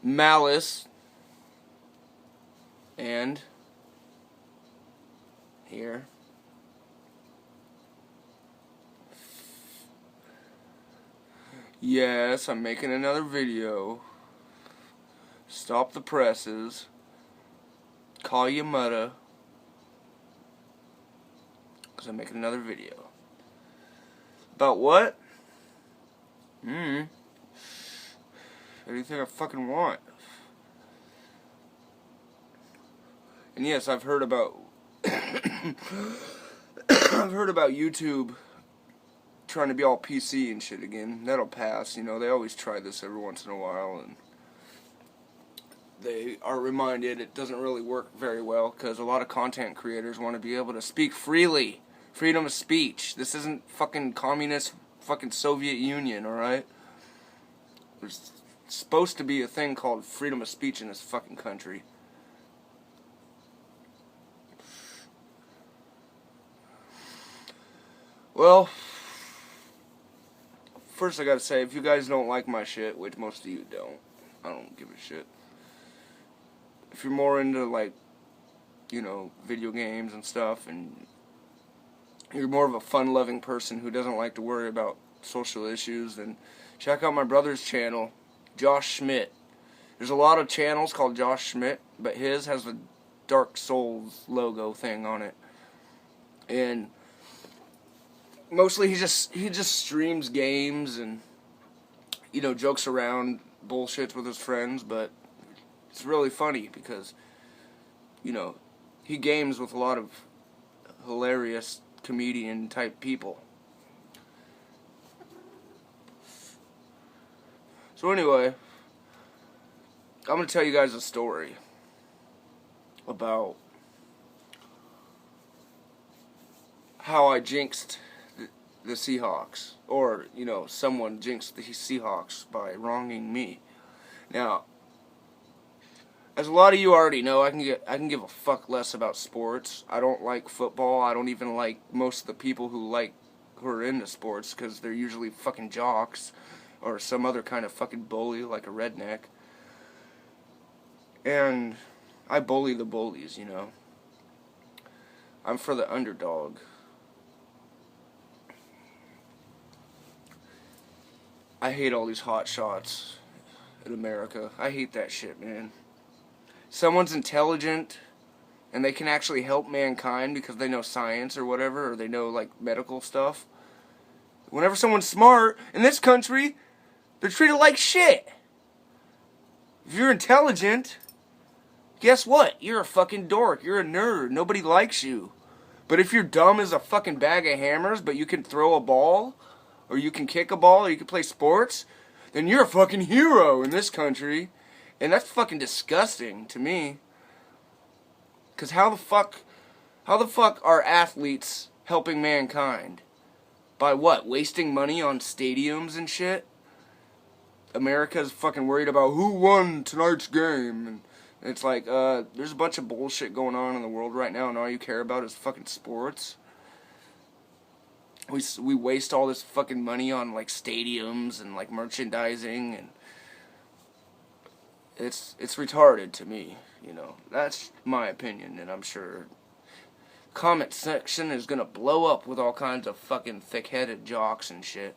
Malice, and here. Yes, I'm making another video. Stop the presses. Call you mother. Because I'm making another video. About what? Anything I fucking want. And yes, I've heard about I've heard about YouTube trying to be all PC and shit again. That'll pass, you know, they always try this every once in a while, and they are reminded it doesn't really work very well, because a lot of content creators want to be able to speak freely. Freedom of speech. This isn't fucking communist fucking Soviet Union, alright? There's supposed to be a thing called freedom of speech in this fucking country. Well, first I gotta say, if you guys don't like my shit, which most of you don't, I don't give a shit. If you're more into, like, you know, video games and stuff, and you're more of a fun-loving person who doesn't like to worry about social issues, then check out my brother's channel, Josh Schmidt. There's a lot of channels called Josh Schmidt, but his has the Dark Souls logo thing on it. And mostly he just streams games and, you know, jokes around, bullshits with his friends, but it's really funny because, you know, he games with a lot of hilarious comedian type people. So anyway, I'm going to tell you guys a story about how I jinxed the Seahawks, or, you know, someone jinxed the Seahawks by wronging me. Now, as a lot of you already know, I can give a fuck less about sports. I don't like football. I don't even like most of the people who are into sports, because they're usually fucking jocks or some other kind of fucking bully like a redneck. And I bully the bullies, you know. I'm for the underdog. I hate all these hot shots in America. I hate that shit, man. Someone's intelligent and they can actually help mankind because they know science or whatever, or they know, like, medical stuff. Whenever someone's smart in this country, they're treated like shit. If you're intelligent, guess what? You're a fucking dork. You're a nerd. Nobody likes you. But if you're dumb as a fucking bag of hammers, but you can throw a ball, or you can kick a ball, or you can play sports, then you're a fucking hero in this country. And that's fucking disgusting to me. Because how the fuck are athletes helping mankind? By what? Wasting money on stadiums and shit? America's fucking worried about who won tonight's game. And it's like, there's a bunch of bullshit going on in the world right now, and all you care about is fucking sports. We waste all this fucking money on, like, stadiums and, like, merchandising, and it's retarded to me, you know. That's my opinion, and I'm sure comment section is gonna blow up with all kinds of fucking thick-headed jocks and shit.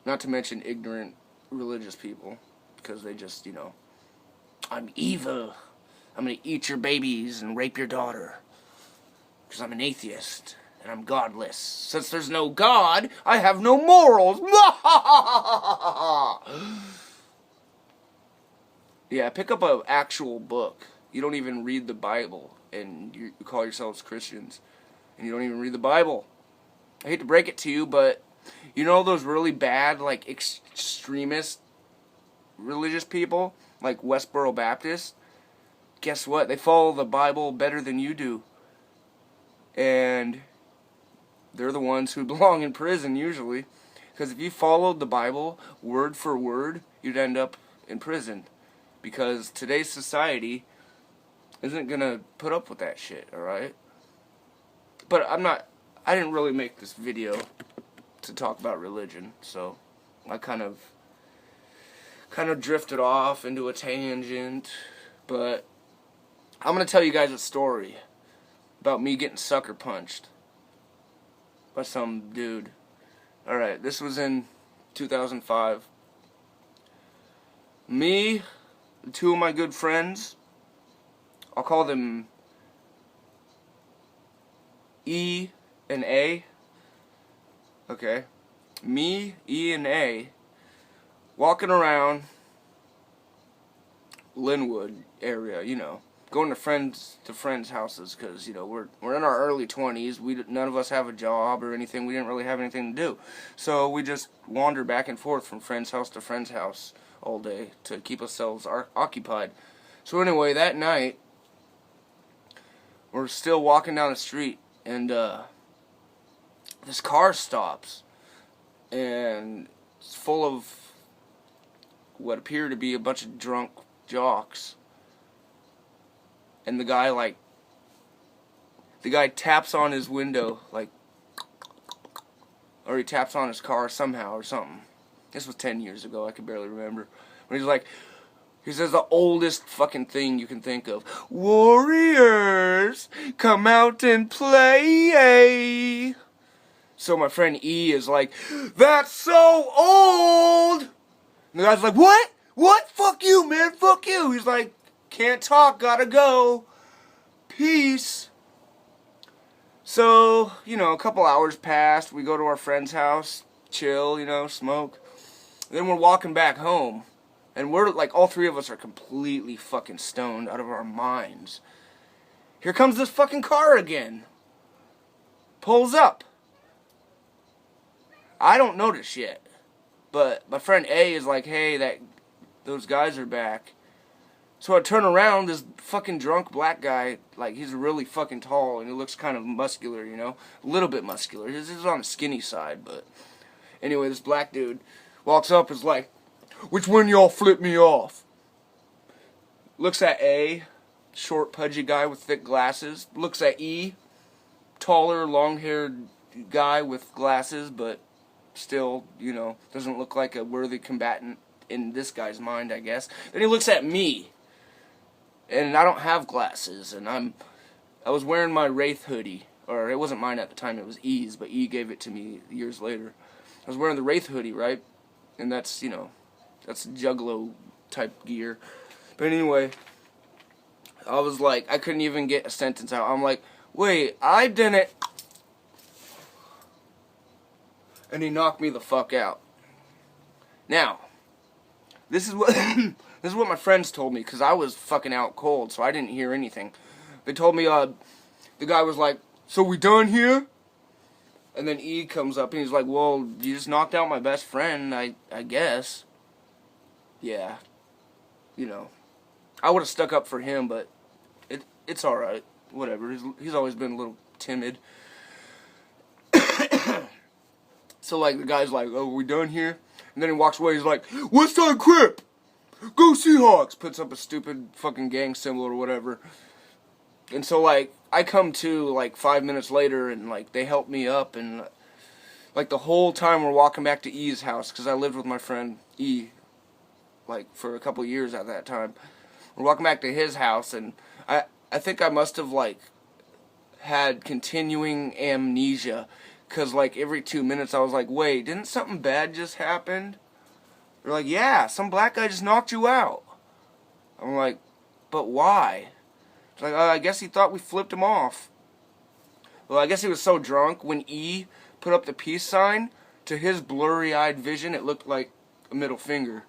Not to mention ignorant religious people, because they just, you know, I'm evil. I'm gonna eat your babies and rape your daughter. Because I'm an atheist, and I'm godless. Since there's no God, I have no morals. Yeah, pick up an actual book. You don't even read the Bible, and you call yourselves Christians, and you don't even read the Bible. I hate to break it to you, but you know those really bad, like, extremist religious people, like Westboro Baptist? Guess what? They follow the Bible better than you do. And they're the ones who belong in prison, usually. Because if you followed the Bible word for word, you'd end up in prison. Because today's society isn't gonna put up with that shit, alright? But I didn't really make this video to talk about religion, so I kind of kind of drifted off into a tangent, but I'm going to tell you guys a story about me getting sucker punched by some dude. Alright, this was in 2005. Me, two of my good friends, I'll call them E and A. Okay. Me, E, and A, walking around Linwood area, you know, going to friends' houses, because, you know, we're in our early 20s. None of us have a job or anything. We didn't really have anything to do, so we just wander back and forth from friend's house to friend's house all day to keep ourselves occupied. So anyway, that night we're still walking down the street, and this car stops, and it's full of what appear to be a bunch of drunk jocks. And the guy taps on his window, like, or he taps on his car somehow or something. This was 10 years ago, I can barely remember. But he's like, he says the oldest fucking thing you can think of. Warriors, come out and play. So my friend E is like, that's so old. And the guy's like, what? What? Fuck you, man. Fuck you. He's like, can't talk, gotta go. Peace. So, you know, a couple hours passed. We go to our friend's house, chill, you know, smoke. Then we're walking back home. And we're like, all three of us are completely fucking stoned out of our minds. Here comes this fucking car again. Pulls up. I don't notice yet. But my friend A is like, hey, those guys are back. So I turn around, this fucking drunk black guy, like, he's really fucking tall, and he looks kind of muscular, you know? A little bit muscular. He's on the skinny side, but... Anyway, this black dude walks up and is like, which one y'all flip me off? Looks at A, short, pudgy guy with thick glasses. Looks at E, taller, long-haired guy with glasses, but still, you know, doesn't look like a worthy combatant in this guy's mind, I guess. Then he looks at me, and I don't have glasses, and I was wearing my Wraith hoodie, or it wasn't mine at the time, it was E's, but E gave it to me years later. I was wearing the Wraith hoodie, right? And that's, you know, that's Juggalo type gear. But anyway, I was like, I couldn't even get a sentence out. I'm like, wait, I didn't. And he knocked me the fuck out. Now, this is what this is what my friends told me, because I was fucking out cold, so I didn't hear anything. They told me the guy was like, so we done here? And then E comes up and he's like, well, you just knocked out my best friend, I guess. Yeah. You know, I would have stuck up for him, but it's alright. Whatever. He's always been a little timid. So, like, the guy's like, oh, we done here? And then he walks away, he's like, West Side Crip! Go Seahawks! Puts up a stupid fucking gang symbol or whatever. And so, like, I come to, like, 5 minutes later, and, like, they help me up, and, like, the whole time we're walking back to E's house, because I lived with my friend E, like, for a couple years at that time. We're walking back to his house, and I think I must have, like, had continuing amnesia, because, like, every 2 minutes I was like, wait, didn't something bad just happen? They're like, yeah, some black guy just knocked you out. I'm like, but why? It's like, I guess he thought we flipped him off. Well, I guess he was so drunk, when E put up the peace sign, to his blurry-eyed vision, it looked like a middle finger.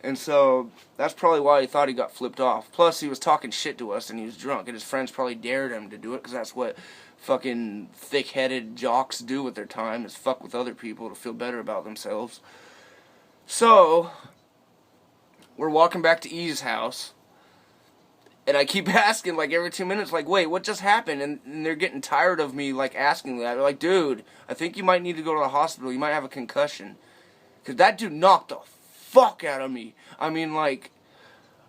And so, that's probably why he thought he got flipped off. Plus, he was talking shit to us, and he was drunk, and his friends probably dared him to do it, because that's what fucking thick-headed jocks do with their time, is fuck with other people to feel better about themselves. So, we're walking back to E's house, and I keep asking, like, every 2 minutes, like, wait, what just happened? And they're getting tired of me, like, asking that. They're like, dude, I think you might need to go to the hospital. You might have a concussion. Because that dude knocked the fuck out of me. I mean, like,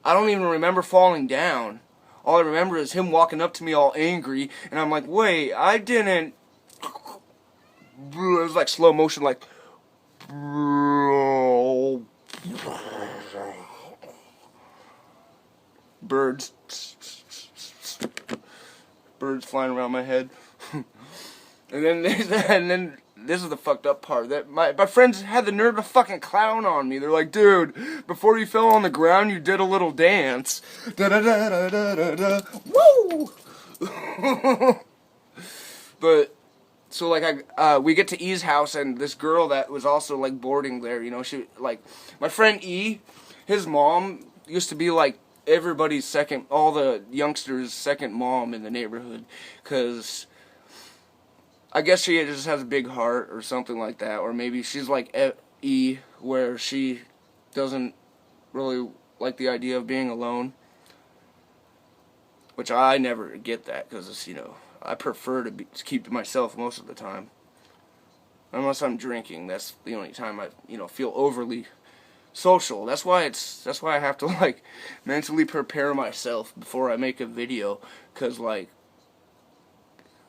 I don't even remember falling down. All I remember is him walking up to me all angry, and I'm like, wait, I didn't. It was like slow motion, like, Birds. Birds flying around my head. and then this is the fucked up part. That my friends had the nerve to fucking clown on me. They're like, dude, before you fell on the ground, you did a little dance. Da da da da da da da. Woo! But so like we get to E's house, and this girl that was also like boarding there, you know, she like my friend E, his mom used to be like everybody's second, all the youngsters' second mom in the neighborhood, cause I guess she just has a big heart or something like that, or maybe she's like E, where she doesn't really like the idea of being alone, which I never get that, because you know, I prefer to keep to myself most of the time. Unless I'm drinking, that's the only time I, you know, feel overly social. That's why I have to like mentally prepare myself before I make a video, cuz like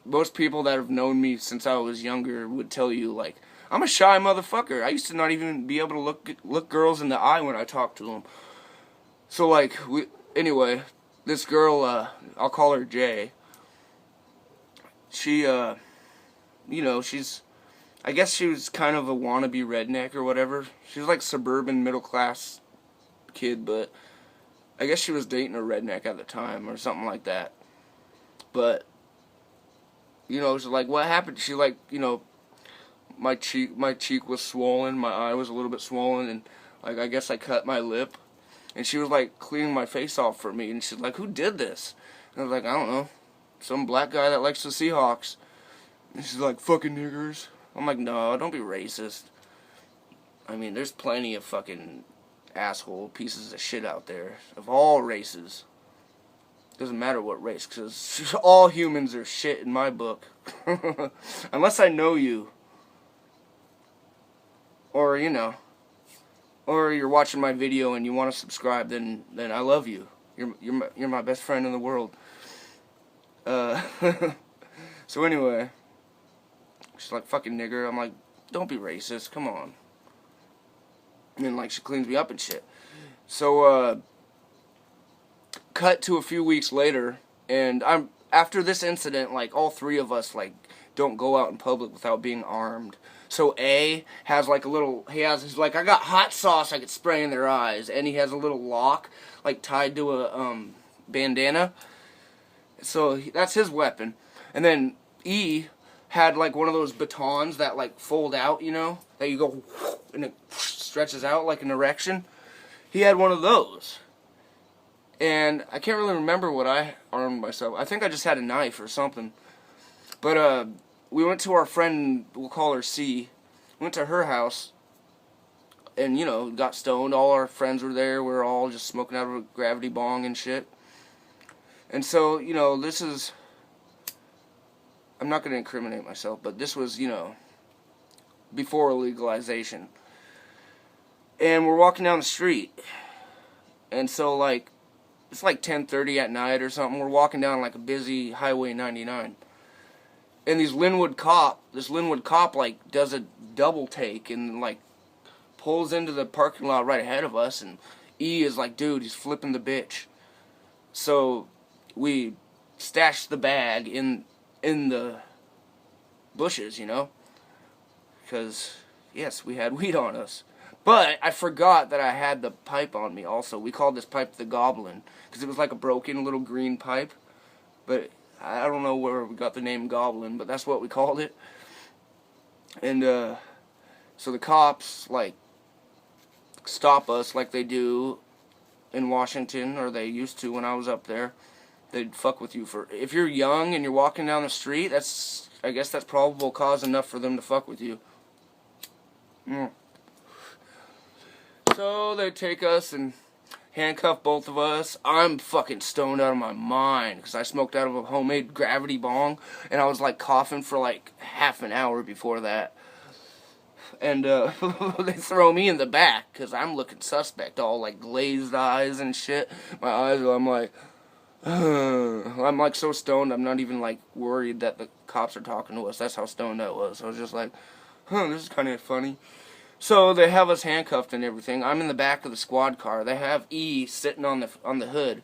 most people that have known me since I was younger would tell you like I'm a shy motherfucker. I used to not even be able to look girls in the eye when I talked to them. So like anyway, this girl, I'll call her Jay. She you know, I guess she was kind of a wannabe redneck or whatever. She was like suburban middle class kid, but I guess she was dating a redneck at the time or something like that. But you know, it's like what happened? She like, you know, my cheek was swollen, my eye was a little bit swollen, and like I guess I cut my lip, and she was like cleaning my face off for me, and she's like, "Who did this?" And I was like, "I don't know, some black guy that likes the Seahawks." And she's like, "Fucking niggers." I'm like, no, don't be racist. I mean, there's plenty of fucking asshole pieces of shit out there of all races. Doesn't matter what race, because all humans are shit in my book. Unless I know you. Or, you know. Or you're watching my video and you want to subscribe, then I love you. You're my best friend in the world. So anyway. She's like, fucking nigger. I'm like, don't be racist, come on. And then like she cleans me up and shit. So cut to a few weeks later, and after this incident, like all three of us like don't go out in public without being armed. So A has like he's like, I got hot sauce I could spray in their eyes, and he has a little lock like tied to a bandana. So that's his weapon. And then E had like one of those batons that like fold out, you know, that you go and it stretches out like an erection. He had one of those, and I can't really remember what I armed myself. I think I just had a knife or something. But we went to our friend, we'll call her C. Went to her house, and you know, got stoned. All our friends were there. We were all just smoking out of a gravity bong and shit. And so, you know, this is, I'm not going to incriminate myself, but this was, you know, before legalization. And we're walking down the street. And so, like, it's like 10:30 at night or something. We're walking down, like, a busy Highway 99. And this Linwood cop, like, does a double take and, like, pulls into the parking lot right ahead of us. And E is like, dude, he's flipping the bitch. So we stashed the bag in the bushes, you know, because yes, we had weed on us. But I forgot that I had the pipe on me also. We called this pipe the Goblin because it was like a broken little green pipe, but I don't know where we got the name Goblin, but that's what we called it. And so the cops like stop us like they do in Washington, or they used to when I was up there. They'd fuck with you for, if you're young and you're walking down the street, I guess that's probable cause enough for them to fuck with you. So they take us and handcuff both of us. I'm fucking stoned out of my mind because I smoked out of a homemade gravity bong, and I was like coughing for like half an hour before that. And they throw me in the back because I'm looking suspect, all like glazed eyes and shit. My eyes, I'm like, I'm like so stoned, I'm not even like worried that the cops are talking to us. That's how stoned I was. I was just like, this is kind of funny. So they have us handcuffed and everything. I'm in the back of the squad car. They have E sitting on the hood.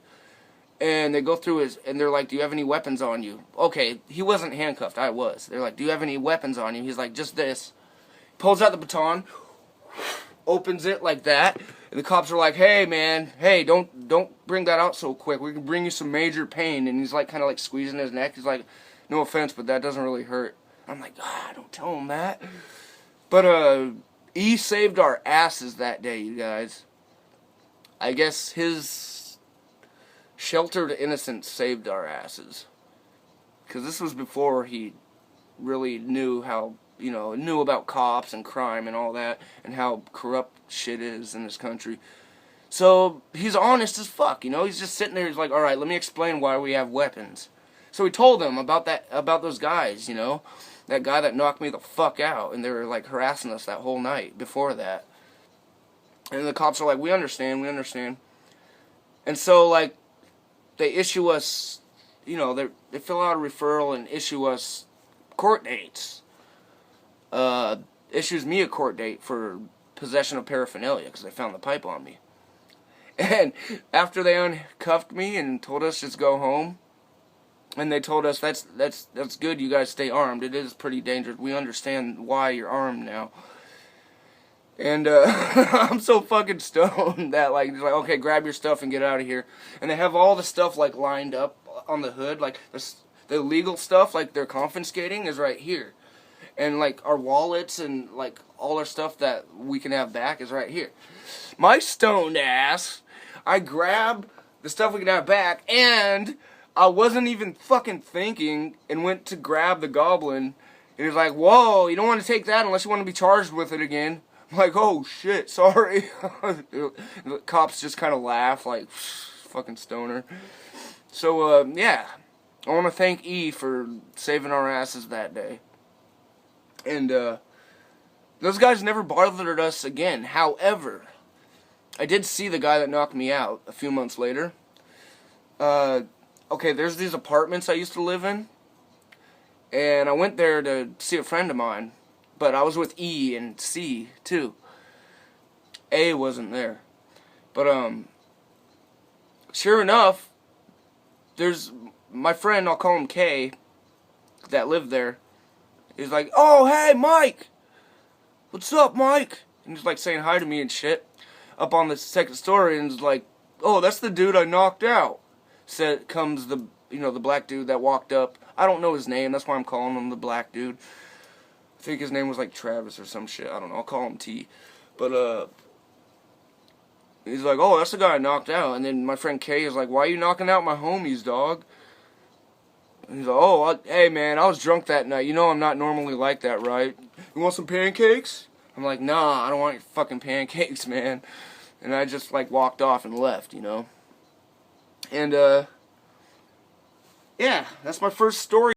And they go through his, and they're like, do you have any weapons on you? Okay, he wasn't handcuffed, I was. They're like, do you have any weapons on you? He's like, just this. Pulls out the baton, opens it like that, and the cops are like, hey man, hey, don't bring that out so quick. We can bring you some major pain. And he's like, kind of like squeezing his neck. He's like, no offense, but that doesn't really hurt. I'm like, don't tell him that. But, E saved our asses that day, you guys. I guess his sheltered innocence saved our asses. Because this was before he really knew how, knew about cops and crime and all that, and how corrupt shit is in this country. So, he's honest as fuck, he's just sitting there, he's like, alright, let me explain why we have weapons. So he told them about those guys, that guy that knocked me the fuck out, and they were like harassing us that whole night before that. And the cops are like, we understand. And so, like, they issue us, they fill out a referral and issue us court dates. Issues me a court date for possession of paraphernalia because they found the pipe on me. And after they uncuffed me and told us just go home, and they told us that's good, you guys stay armed. It is pretty dangerous. We understand why you're armed now. And I'm so fucking stoned that like okay, grab your stuff and get out of here. And they have all the stuff like lined up on the hood, like the illegal stuff, like they're confiscating is right here. And like our wallets and like all our stuff that we can have back is right here. My stoned ass, I grab the stuff we can have back, and I wasn't even fucking thinking and went to grab the goblin. And he was like, whoa, you don't want to take that unless you want to be charged with it again. I'm like, oh shit, sorry. The cops just kind of laugh, like, fucking stoner. So, yeah. I want to thank E for saving our asses that day. And, those guys never bothered us again. However, I did see the guy that knocked me out a few months later. Okay, there's these apartments I used to live in. And I went there to see a friend of mine. But I was with E and C, too. A wasn't there. But, sure enough, there's my friend, I'll call him K, that lived there. He's like, oh, hey, Mike! What's up, Mike? And he's like saying hi to me and shit. Up on the second story, and he's like, oh, that's the dude I knocked out. Comes the, the black dude that walked up. I don't know his name, that's why I'm calling him the black dude. I think his name was like Travis or some shit. I don't know. I'll call him T. But, he's like, oh, that's the guy I knocked out. And then my friend K is like, why are you knocking out my homies, dog? And he's like, oh, hey, man, I was drunk that night. I'm not normally like that, right? You want some pancakes? I'm like, nah, I don't want your fucking pancakes, man. And I just, like, walked off and left, And, yeah, that's my first story.